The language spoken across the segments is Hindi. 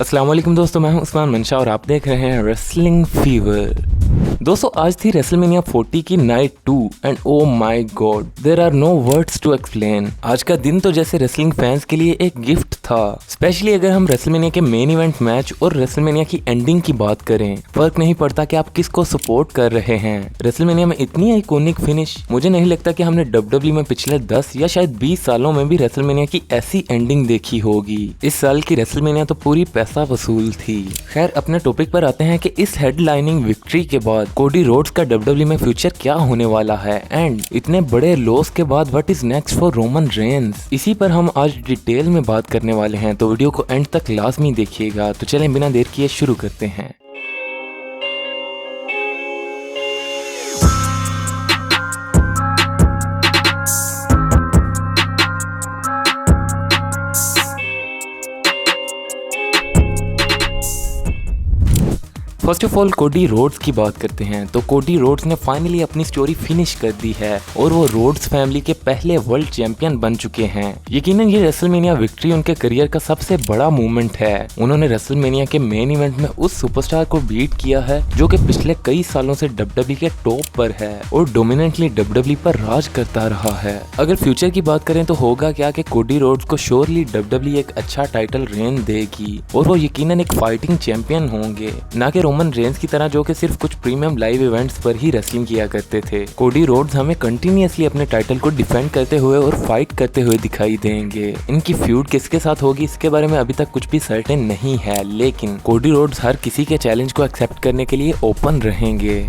अस्सलाम वालेकुम दोस्तों, मैं हूं उस्मान मंशा और आप देख रहे हैं रेसलिंग फीवर। दोस्तों आज थी रेसलमेनिया 40 की night 2 and oh my God there are no words to explain. आज का दिन तो जैसे रेसलिंग फैंस के लिए एक गिफ्ट था, स्पेशली अगर हम रेसलमेनिया के मेन इवेंट मैच और रेसलमेनिया की एंडिंग की बात करें। फर्क नहीं पड़ता कि आप किसको सपोर्ट कर रहे हैं, रेसलमेनिया में इतनी आइकॉनिक फिनिश मुझे नहीं लगता कि हमने डब्ल्यूडब्ल्यूई में पिछले 10 या शायद 20 सालों में भी रेसलमेनिया की ऐसी एंडिंग देखी होगी। इस साल की रेसलमेनिया तो पूरी पैसा वसूल थी। खैर अपने टॉपिक पर आते हैं कि इस हेडलाइनिंग विक्ट्री के बाद कोडी रोड्स का डब्ल्यूडब्ल्यूई में फ्यूचर क्या होने वाला है एंड इतने बड़े लॉस के बाद what is next for Roman Reigns. इसी पर हम आज डिटेल में बात करने वाले हैं, तो वीडियो को एंड तक लाजमी देखिएगा। तो चलें बिना देर किए शुरू करते हैं। First of all Cody Rhodes की बात करते हैं। तो कोडी रोड्स ने फाइनली अपनी स्टोरी फिनिश कर दी है और वो रोड्स फैमिली के पहले वर्ल्ड चैंपियन बन चुके हैं। यकीनन ये रेसलमेनिया विक्ट्री उनके करियर का सबसे बड़ा मूवमेंट है। उन्होंने रेसलमेनिया के मेन इवेंट में उस सुपरस्टार को बीट किया है जो कि पिछले कई सालों से डब्ल्यूडब्ल्यूई के टॉप पर है और डोमिनेंटली डब्ल्यूडब्ल्यूई पर राज करता रहा है। अगर फ्यूचर की बात करें तो होगा क्या कि कोडी रोड्स को श्योरली डब्ल्यूडब्ल्यूई एक अच्छा टाइटल रेन देगी और वो यकीनन एक फाइटिंग चैंपियन होंगे, ना कि रोमन रेंस की तरह जो कि सिर्फ कुछ प्रीमियम लाइव इवेंट्स पर ही रेसलिंग किया करते थे। कोडी रोड्स हमें कंटिन्यूअसली अपने टाइटल को डिफेंड करते हुए और फाइट करते हुए दिखाई देंगे। इनकी फ्यूड किसके साथ होगी इसके बारे में अभी तक कुछ भी सर्टेन नहीं है, लेकिन कोडी रोड्स हर किसी के चैलेंज को एक्सेप्ट करने के लिए ओपन रहेंगे।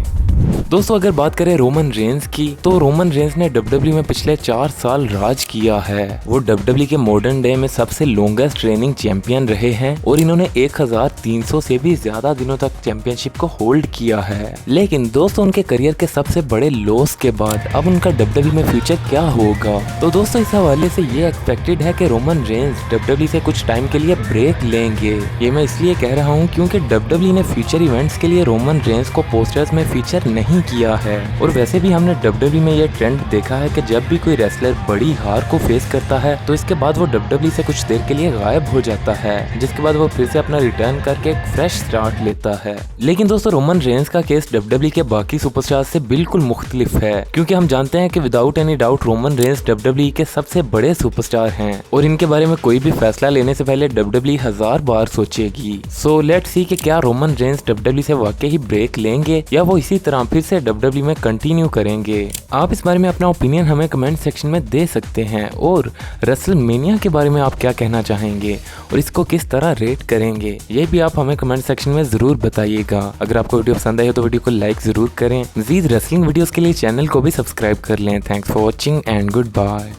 दोस्तों अगर बात करें रोमन रेंस की, तो रोमन रेंस ने डब्ल्यूडब्ल्यूई में पिछले 4 साल राज किया है। वो डब्ल्यूडब्ल्यूई के मॉडर्न डे में सबसे लॉन्गेस्ट रेनिंग चैंपियन रहे हैं और इन्होंने 1300 से भी ज्यादा दिनों तक चैंपियनशिप को होल्ड किया है। लेकिन दोस्तों उनके करियर के सबसे बड़े लॉस के बाद अब उनका डब्ल्यूडब्ल्यूई में फ्यूचर क्या होगा। तो दोस्तों इस हवाले से ये एक्सपेक्टेड है कि रोमन रेंस डब्ल्यूडब्ल्यूई से कुछ टाइम के लिए ब्रेक लेंगे। ये मैं इसलिए कह रहा हूँ क्योंकि डब्ल्यूडब्ल्यूई ने फ्यूचर इवेंट्स के लिए रोमन रेंस को पोस्टर्स में फीचर नहीं किया है और वैसे भी हमने डब्ल्यूडब्ल्यूई में ये ट्रेंड देखा है कि जब भी कोई रेसलर बड़ी हार को फेस करता है तो इसके बाद वो डब्ल्यूडब्ल्यूई से कुछ देर के लिए गायब हो जाता है, जिसके बाद वो फिर से अपना रिटर्न करके एक फ्रेश स्टार्ट लेता है। लेकिन दोस्तों रोमन रेंस का केस डब्ल्यूडब्ल्यूई के बाकी सुपरस्टार से बिल्कुल मुख्तलिफ है, क्योंकि हम जानते हैं कि without any doubt Roman Reigns WWE के सबसे बड़े सुपरस्टार हैं और इनके बारे में कोई भी फैसला लेने से पहले WWE 1000 bar सोचेगी। So let's see कि क्या रोमन रेंस डब्ल्यूडब्ल्यूई से वाकई ही ब्रेक लेंगे या वो इसी तरह फिर से डब्ल्यूडब्ल्यूई में कंटिन्यू करेंगे। आप इस बारे में अपना ओपिनियन हमें कमेंट सेक्शन में दे सकते हैं और रेसलमेनिया के बारे में आप क्या कहना चाहेंगे और इसको किस तरह रेट करेंगे ये भी आप हमें कमेंट सेक्शन में जरूर बताइएगा। अगर आपको वीडियो पसंद आई हो तो वीडियो को लाइक जरूर करें। मजीद रेसलिंग वीडियोस के लिए चैनल को भी सब्सक्राइब कर लें। Thanks for watching and good bye.